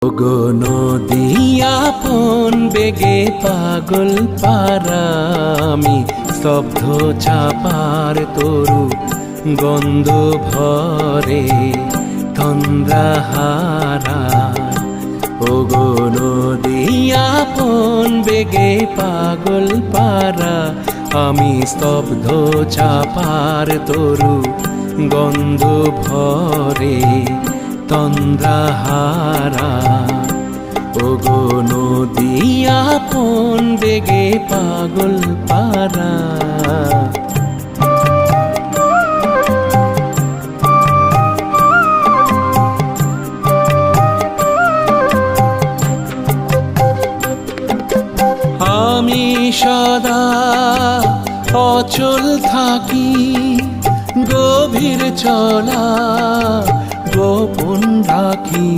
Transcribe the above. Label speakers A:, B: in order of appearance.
A: ওগো নদী আপন বেগে পাগল পারা আমি স্তব্ধ চাপার তরু গন্ধ ভরে তন্দ্রাহারা। ওগো নদী আপন বেগে পাগল পারা আমি স্তব্ধ চাপার তরু গন্ধ ভরে তন্দ্রাহারা। ওগো নদী আপন বেগে পাগল পারা। আমি সদা অচল থাকি গভীর চলা গোপন রাখি।